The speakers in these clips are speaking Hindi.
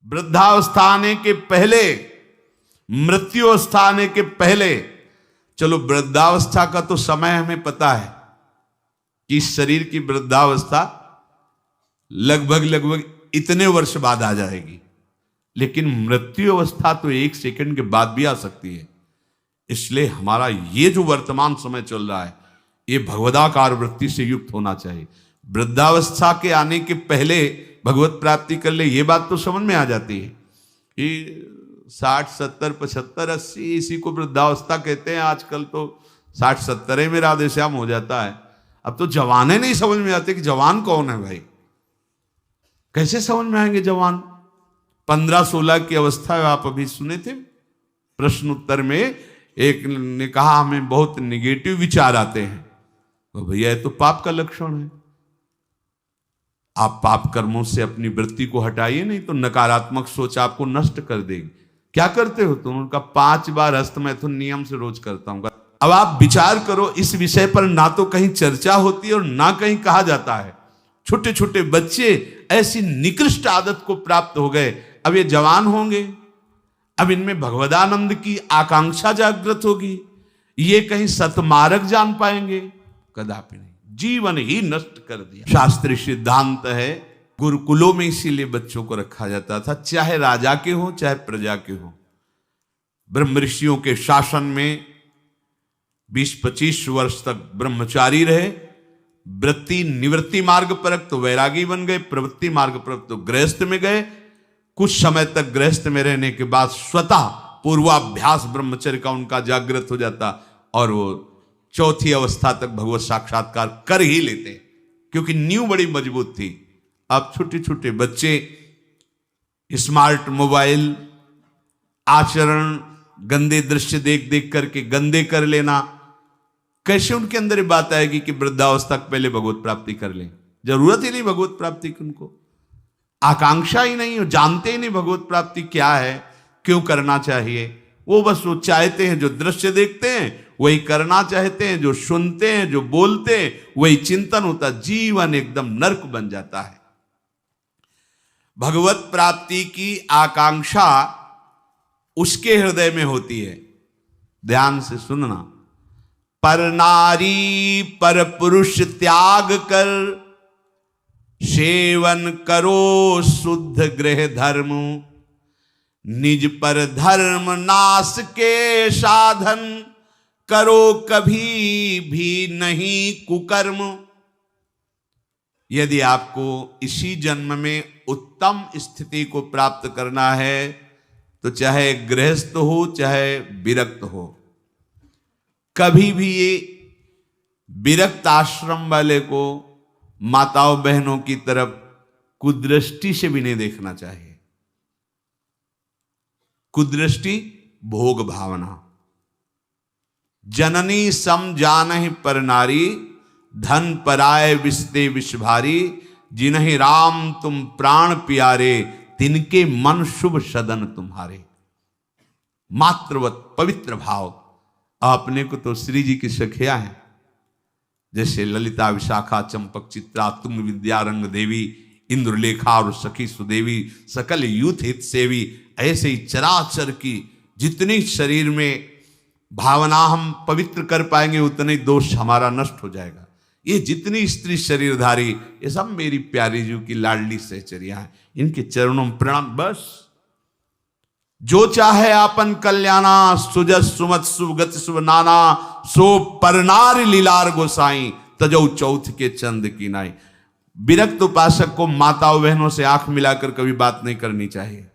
वृद्धावस्था आने के पहले, मृत्यु अवस्था आने के पहले, चलो वृद्धावस्था का तो समय हमें पता है कि शरीर की वृद्धावस्था लगभग इतने वर्ष बाद आ जाएगी, लेकिन मृत्यु अवस्था तो 1 सेकंड के बाद भी आ सकती है। इसलिए हमारा ये जो वर्तमान समय चल रहा है ये भगवदाकार वृत्ति से युक्त होना चाहिए। वृद्धावस्था के आने के पहले भगवत प्राप्ति कर ले, ये बात तो समझ में आ जाती है कि 60, 70, 75, 80 इसी को वृद्धावस्था कहते हैं। आजकल तो 60, 70 में राधे श्याम हो जाता है। अब तो जवाने नहीं समझ में आते कि जवान कौन है भाई, कैसे समझ में आएंगे जवान। 15-16 की अवस्था है, आप अभी सुने थे प्रश्न उत्तर में, एक ने कहा हमें बहुत निगेटिव विचार आते हैं। तो भैया ये तो पाप का लक्षण है। आप पाप कर्मों से अपनी वृत्ति को हटाइए, नहीं तो नकारात्मक सोच आपको नष्ट कर देगी। क्या करते हो तुम? उनका 5 बार हस्त मैथुन नियम से रोज करता हूं। अब आप विचार करो, इस विषय पर ना तो कहीं चर्चा होती है और ना कहीं कहा जाता है। छोटे छोटे बच्चे ऐसी निकृष्ट आदत को प्राप्त हो गए, अब ये जवान होंगे, अब इनमें भगवदानंद की आकांक्षा जागृत होगी, ये कहीं सतमार्ग जान पाएंगे? कदापि नहीं, जीवन ही नष्ट कर दिया। शास्त्रीय सिद्धांत है, गुरुकुलों में इसीलिए बच्चों को रखा जाता था, चाहे राजा के हो चाहे प्रजा के हो। ब्रह्म ऋषियों के शासन में 20-25 वर्ष तक ब्रह्मचारी रहे। वृत्ति निवृत्ति मार्ग पर तो वैरागी बन गए, प्रवृत्ति मार्ग पर तो गृहस्थ में गए। कुछ समय तक गृहस्थ में रहने के बाद स्वतः पूर्वाभ्यास ब्रह्मचर्य का उनका जागृत हो जाता और वो चौथी अवस्था तक भगवत साक्षात्कार कर ही लेते, क्योंकि नींव बड़ी मजबूत थी। अब छोटे छोटे बच्चे स्मार्ट मोबाइल, आचरण, गंदे दृश्य देख देख करके गंदे कर लेना, कैसे उनके अंदर ये बात आएगी कि वृद्धावस्था पहले भगवत प्राप्ति कर लें? जरूरत ही नहीं भगवत प्राप्ति की, उनको आकांक्षा ही नहीं हो, जानते ही नहीं भगवत प्राप्ति क्या है, क्यों करना चाहिए। वो बस वो चाहते हैं, जो दृश्य देखते हैं वही करना चाहते हैं, जो सुनते हैं, जो बोलते हैं वही चिंतन होता, जीवन एकदम नरक बन जाता है। भगवत प्राप्ति की आकांक्षा उसके हृदय में होती है। ध्यान से सुनना, पर नारी पर पुरुष त्याग कर, सेवन करो शुद्ध गृह धर्म, निज पर धर्म नाश के साधन, करो कभी भी नहीं कुकर्म। यदि आपको इसी जन्म में उत्तम स्थिति को प्राप्त करना है तो चाहे गृहस्थ हो चाहे विरक्त हो, कभी भी ये विरक्त आश्रम वाले को माताओं बहनों की तरफ कुदृष्टि से भी नहीं देखना चाहिए। कुदृष्टि भोग भावना। जननी सम जानहि पर नारी, धन पराय विस्ते विष भारी, जिन्हि राम तुम प्राण प्यारे, तिनके मन शुभ सदन तुम्हारे। मातृवत पवित्र भाव। अपने को तो श्री जी की सखिया है, जैसे ललिता, विशाखा, चंपक, चित्रा, तुंग, विद्या, रंग देवी, इंद्रलेखा और सखी सुदेवी, सकल यूथ हित सेवी। ऐसे ही चराचर की जितनी शरीर में भावना हम पवित्र कर पाएंगे उतने दोष हमारा नष्ट हो जाएगा। ये जितनी स्त्री शरीरधारी, ये सब मेरी प्यारी जी की लाडली सहचरिया हैं, इनके चरणों में प्रणाम। बस जो चाहे आपन कल्याणा, सुजस सुमत सुगत शुभ नाना, सो परनार लीलार गोसाई, तजौ चौथ के चंद की नाई। विरक्त उपासक को माताओं बहनों से आंख मिलाकर कभी बात नहीं करनी चाहिए।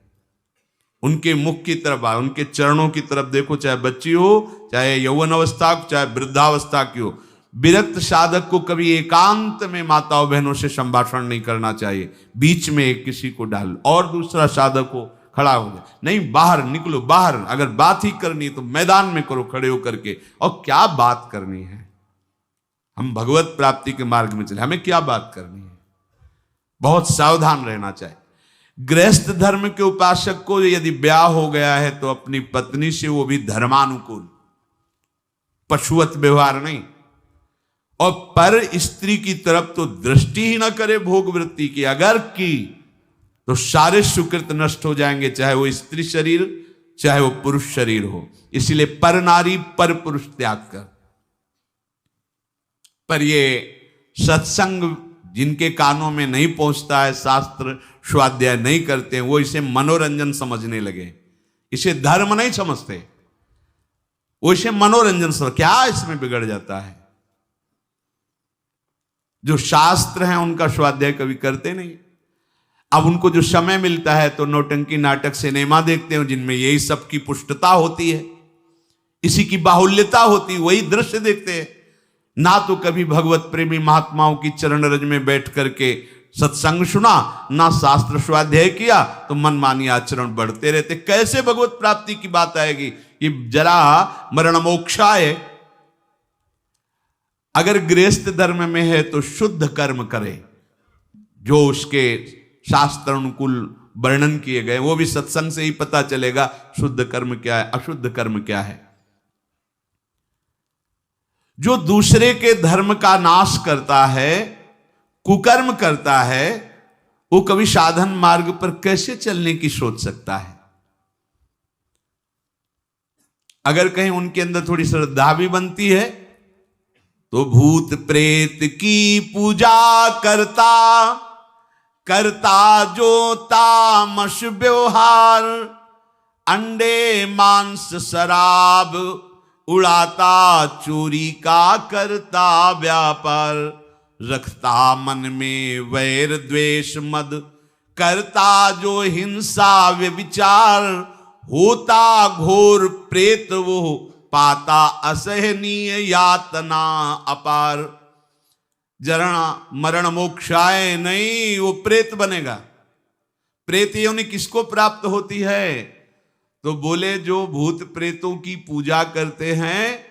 उनके मुख की तरफ, उनके चरणों की तरफ देखो, चाहे बच्ची हो, चाहे यौवन अवस्था, चाहे वृद्धावस्था की हो। विरक्त साधक को कभी एकांत में माताओं बहनों से संभाषण नहीं करना चाहिए। बीच में किसी को डाल और दूसरा साधक को खड़ा हो जाए, नहीं बाहर निकलो, बाहर अगर बात ही करनी है तो मैदान में करो खड़े होकर के। और क्या बात करनी है? हम भगवत प्राप्ति के मार्ग में चले, हमें क्या बात करनी है? बहुत सावधान रहना चाहिए। गृहस्थ धर्म के उपासक को यदि ब्याह हो गया है तो अपनी पत्नी से वो भी धर्मानुकूल, पशुवत व्यवहार नहीं। और पर स्त्री की तरफ तो दृष्टि ही ना करे भोग वृत्ति की, अगर की तो सारे सुकृत नष्ट हो जाएंगे, चाहे वो स्त्री शरीर चाहे वो पुरुष शरीर हो। इसलिए पर नारी पर पुरुष त्याग कर। पर ये सत्संग जिनके कानों में नहीं पहुंचता है, शास्त्र स्वाध्याय नहीं करते हैं, वो इसे मनोरंजन समझने लगे, इसे धर्म नहीं समझते, वो इसे मनोरंजन समझ। क्या इसमें बिगड़ जाता है? जो शास्त्र हैं उनका स्वाध्याय कभी करते नहीं। अब उनको जो समय मिलता है तो नौटंकी नाटक सिनेमा देखते हैं, जिनमें यही सब की पुष्टता होती है, इसी की बाहुल्यता होती है, वही दृश्य देखते हैं। ना तो कभी भगवत प्रेमी महात्माओं की चरण रज में बैठ करके सत्संग सुना, ना शास्त्र स्वाध्याय किया, तो मनमानी आचरण बढ़ते रहते। कैसे भगवत प्राप्ति की बात आएगी? कि जरा मरण मोक्षाय, अगर गृहस्थ धर्म में है तो शुद्ध कर्म करे, जो उसके शास्त्र अनुकूल वर्णन किए गए, वो भी सत्संग से ही पता चलेगा शुद्ध कर्म क्या है, अशुद्ध कर्म क्या है। जो दूसरे के धर्म का नाश करता है, कुकर्म करता है, वो कभी साधन मार्ग पर कैसे चलने की सोच सकता है? अगर कहीं उनके अंदर थोड़ी श्रद्धा भी बनती है तो भूत प्रेत की पूजा करता, करता जो तामस व्यवहार, अंडे मांस शराब उड़ाता, चोरी का करता व्यापार, रखता मन में वैर द्वेष मद, करता जो हिंसा व्यभिचार, होता घोर प्रेत वो, पाता असहनीय यातना अपार। जरा मरण मोक्षाय नहीं, वो प्रेत बनेगा। प्रेत योनि किसको प्राप्त होती है? तो बोले जो भूत प्रेतों की पूजा करते हैं,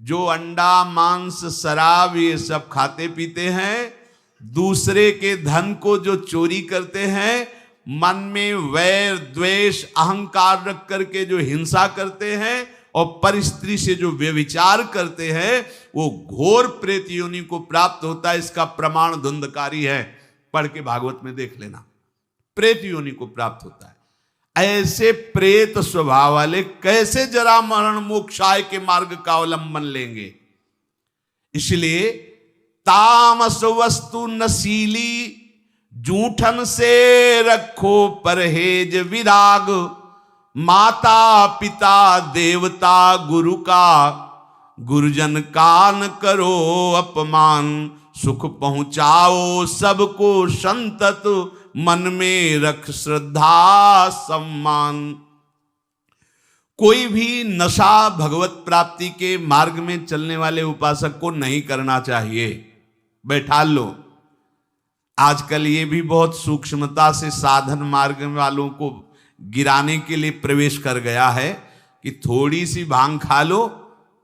जो अंडा मांस शराब ये सब खाते पीते हैं, दूसरे के धन को जो चोरी करते हैं, मन में वैर द्वेष अहंकार रख करके जो हिंसा करते हैं, और पर स्त्री से जो व्यभिचार करते हैं, वो घोर प्रेत योनि को प्राप्त होता है। इसका प्रमाण धुंधकारी है, पढ़ के भागवत में देख लेना। प्रेत योनि को प्राप्त होता है। ऐसे प्रेत स्वभाव वाले कैसे जरा मरण मोक्षाय के मार्ग का अवलंबन लेंगे? इसलिए तामस वस्तु नशीली, जूठन से रखो परहेज विराग, माता पिता देवता गुरु का, गुरुजन का न करो अपमान, सुख पहुंचाओ सबको संतत, मन में रख श्रद्धा सम्मान। कोई भी नशा भगवत प्राप्ति के मार्ग में चलने वाले उपासक को नहीं करना चाहिए। बैठा लो। आजकल ये भी बहुत सूक्ष्मता से साधन मार्ग वालों को गिराने के लिए प्रवेश कर गया है कि थोड़ी सी भांग खा लो,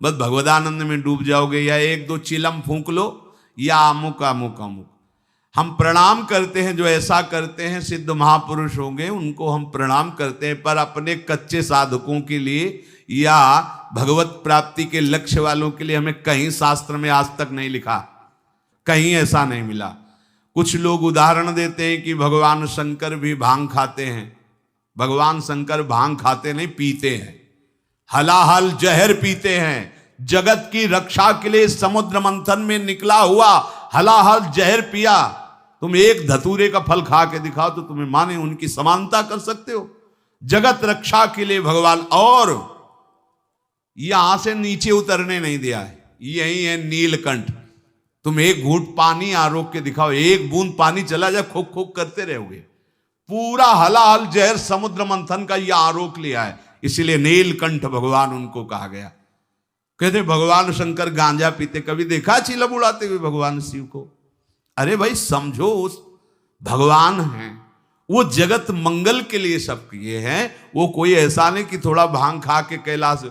बस भगवदानंद में डूब जाओगे, या एक दो चिलम फूंक लो, या अमुक अमुक अमुक। हम प्रणाम करते हैं, जो ऐसा करते हैं सिद्ध महापुरुष होंगे, उनको हम प्रणाम करते हैं, पर अपने कच्चे साधकों के लिए या भगवत प्राप्ति के लक्ष्य वालों के लिए हमें कहीं शास्त्र में आज तक नहीं लिखा, कहीं ऐसा नहीं मिला। कुछ लोग उदाहरण देते हैं कि भगवान शंकर भी भांग खाते हैं। भगवान शंकर भांग खाते नहीं, पीते हैं, हलाहल जहर पीते हैं। जगत की रक्षा के लिए समुद्र मंथन में निकला हुआ हलाहल जहर पिया। तुम एक धतूरे का फल खा के दिखाओ तो तुम्हें माने उनकी समानता कर सकते हो? जगत रक्षा के लिए भगवान, और यहां से नीचे उतरने नहीं दिया है। यही है नीलकंठ। तुम एक घूंट पानी आरोक के दिखाओ, एक बूंद पानी चला जाए, खोक खोक करते रहोगे। पूरा हलाहल जहर समुद्र मंथन का यह आरोक लिया है, इसलिए नीलकंठ भगवान उनको कहा गया। कहते भगवान शंकर गांजा पीते, कभी देखा चिलम उड़ाते हुए भगवान शिव को? अरे भाई समझो, उस भगवान हैं, वो जगत मंगल के लिए सब किए हैं। वो कोई ऐसा नहीं कि थोड़ा भांग खा के कैलाश।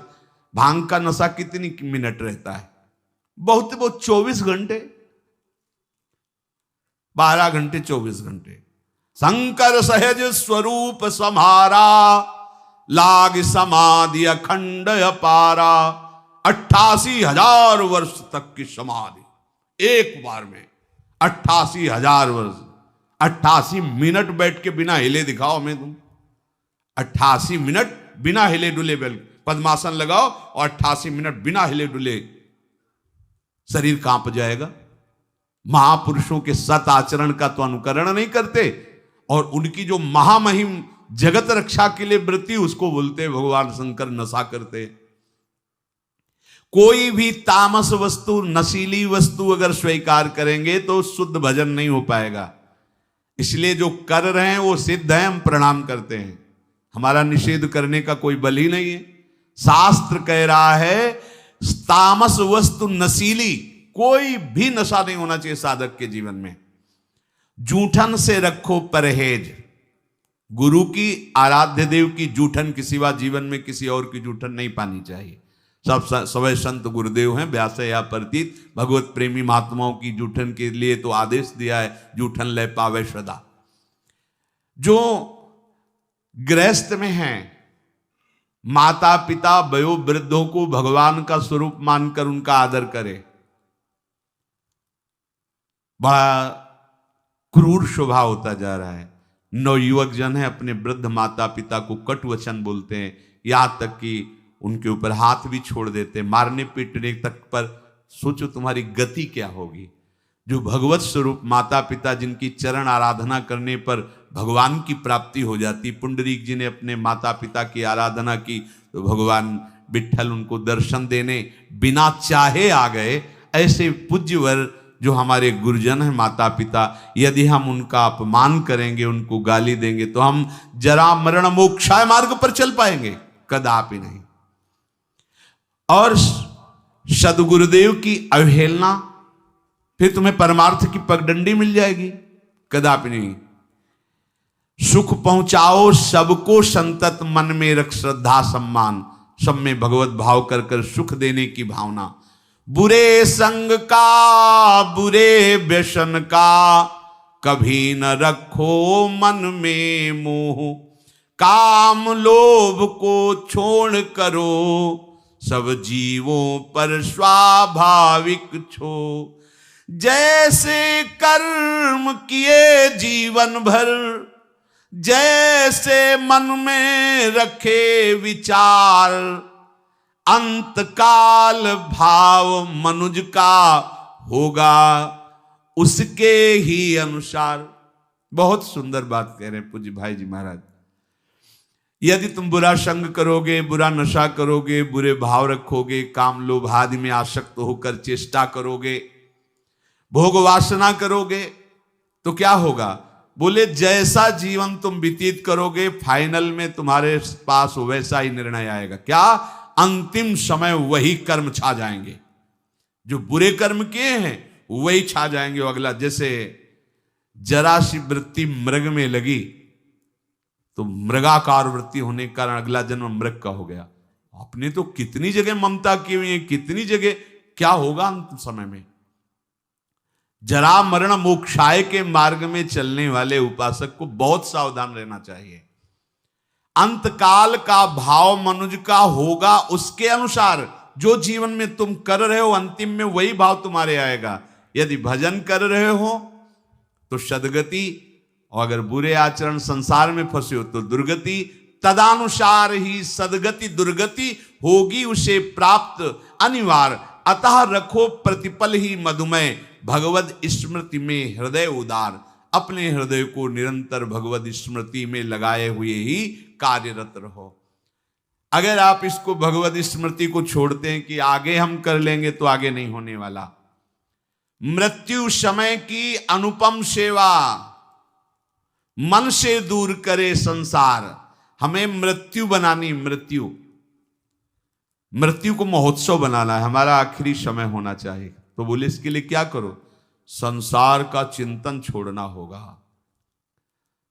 भांग का नशा कितनी मिनट रहता है? बहुत बहुत 24 घंटे, 12 घंटे 24 घंटे। शंकर सहज स्वरूप समारा, लाग समाधि अखंड अपारा। 88,000 वर्ष तक की समाधि एक बार में, 88,000 वर्ष। 88 मिनट बैठ के बिना हिले दिखाओ हमें तुम। 88 मिनट बिना हिले डुले पद्मासन लगाओ और 88 मिनट बिना हिले डुले, शरीर कांप जाएगा। महापुरुषों के सत आचरण का तो अनुकरण नहीं करते, और उनकी जो महामहिम जगत रक्षा के लिए वृत्ति, उसको बोलते भगवान शंकर नशा करते। कोई भी तामस वस्तु, नशीली वस्तु अगर स्वीकार करेंगे तो शुद्ध भजन नहीं हो पाएगा। इसलिए जो कर रहे हैं वो सिद्ध है, हम प्रणाम करते हैं, हमारा निषेध करने का कोई बल ही नहीं है। शास्त्र कह रहा है तामस वस्तु नशीली कोई भी नशा नहीं होना चाहिए साधक के जीवन में। जूठन से रखो परहेज, गुरु की, आराध्य देव की जूठन के सिवा जीवन में किसी और की जूठन नहीं पानी चाहिए। सब सवै संत गुरुदेव हैं, व्यास या प्रतीत, भगवत प्रेमी महात्माओं की जूठन के लिए तो आदेश दिया है, जूठन ले पावे सदा। जो गृहस्थ में हैं, माता पिता वयो वृद्धों को भगवान का स्वरूप मानकर उनका आदर करे। बड़ा क्रूर स्वभाव होता जा रहा है। नवयुवक जन है, अपने वृद्ध माता पिता को कटु वचन बोलते हैं, यहां तक कि उनके ऊपर हाथ भी छोड़ देते, मारने पीटने तक पर। सोचो तुम्हारी गति क्या होगी। जो भगवत स्वरूप माता पिता, जिनकी चरण आराधना करने पर भगवान की प्राप्ति हो जाती। पुंडरीक जी ने अपने माता पिता की आराधना की तो भगवान विट्ठल उनको दर्शन देने बिना चाहे आ गए। ऐसे पूज्यवर जो हमारे गुरुजन हैं, माता पिता, यदि हम उनका अपमान करेंगे, उनको गाली देंगे, तो हम जरा मरण मोक्षाय मार्ग पर चल पाएंगे? कदापि नहीं। और सदगुरुदेव की अवहेलना, फिर तुम्हें परमार्थ की पगडंडी मिल जाएगी? कदापि नहीं। सुख पहुंचाओ सबको संतत, मन में रख श्रद्धा सम्मान, सब में भगवत भाव कर कर सुख देने की भावना। बुरे संग का, बुरे व्यसन का, कभी न रखो मन में मोह। काम लोभ को छोड़ करो, सब जीवों पर स्वाभाविक छो। जैसे कर्म किए जीवन भर, जैसे मन में रखे विचार, अंतकाल भाव मनुज का होगा उसके ही अनुसार। बहुत सुंदर बात कह रहे हैं पूज्य भाई जी महाराज। यदि तुम बुरा संग करोगे, बुरा नशा करोगे, बुरे भाव रखोगे, काम लोभ आदि में आसक्त होकर चेष्टा करोगे, भोग वासना करोगे, तो क्या होगा? बोले जैसा जीवन तुम व्यतीत करोगे, फाइनल में तुम्हारे पास वैसा ही निर्णय आएगा। क्या? अंतिम समय वही कर्म छा जाएंगे। जो बुरे कर्म किए हैं वही छा जाएंगे। अगला, जैसे जरा सी वृत्ति मृग में लगी तो मृगाकार वृत्ति होने के कारण अगला जन्म मृग का हो गया। आपने तो कितनी जगह ममता की हुई है, कितनी जगह। क्या होगा अंत समय में? जरा मरण मोक्षाय के मार्ग में चलने वाले उपासक को बहुत सावधान रहना चाहिए। अंतकाल का भाव मनुज का होगा उसके अनुसार। जो जीवन में तुम कर रहे हो, अंतिम में वही भाव तुम्हारे आएगा। यदि भजन कर रहे हो तो सदगति, और अगर बुरे आचरण संसार में फंसे हो तो दुर्गति। तदानुसार ही सदगति दुर्गति होगी उसे प्राप्त अनिवार्य। अतः रखो प्रतिपल ही मधुमय, भगवद स्मृति में हृदय उदार। अपने हृदय को निरंतर भगवद स्मृति में लगाए हुए ही कार्यरत रहो। अगर आप इसको भगवद स्मृति को छोड़ते हैं कि आगे हम कर लेंगे, तो आगे नहीं होने वाला। मृत्यु समय की अनुपम सेवा, मन से दूर करे संसार। हमें मृत्यु बनानी, मृत्यु को महोत्सव बनाना है। हमारा आखिरी समय होना चाहिए। तो बोले इसके लिए क्या करो? संसार का चिंतन छोड़ना होगा।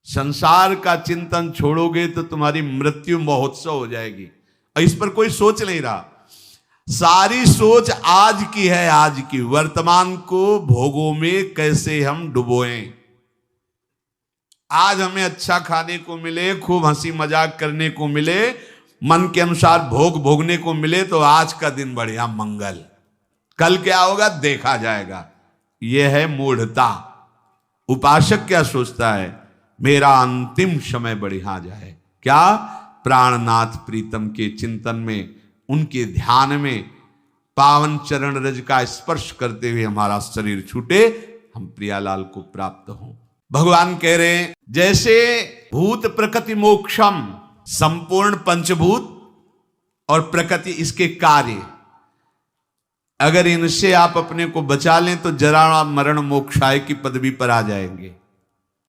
संसार का चिंतन छोड़ोगे तो तुम्हारी मृत्यु महोत्सव हो जाएगी। और इस पर कोई सोच नहीं रहा। सारी सोच आज की है, आज की। वर्तमान को भोगों में कैसे हम डुबोएं। आज हमें अच्छा खाने को मिले, खूब हंसी मजाक करने को मिले, मन के अनुसार भोग भोगने को मिले, तो आज का दिन बढ़िया मंगल। कल क्या होगा देखा जाएगा। यह है मूढ़ता। उपासक क्या सोचता है, मेरा अंतिम समय बढ़िया जाए, क्या प्राणनाथ प्रीतम के चिंतन में, उनके ध्यान में, पावन चरण रज का स्पर्श करते हुए हमारा शरीर छूटे, हम प्रियालाल को प्राप्त हों। भगवान कह रहे हैं जैसे भूत प्रकृति मोक्षम, संपूर्ण पंचभूत और प्रकृति इसके कार्य, अगर इनसे आप अपने को बचा लें तो जरा मरण मोक्षाय की पदवी पर आ जाएंगे।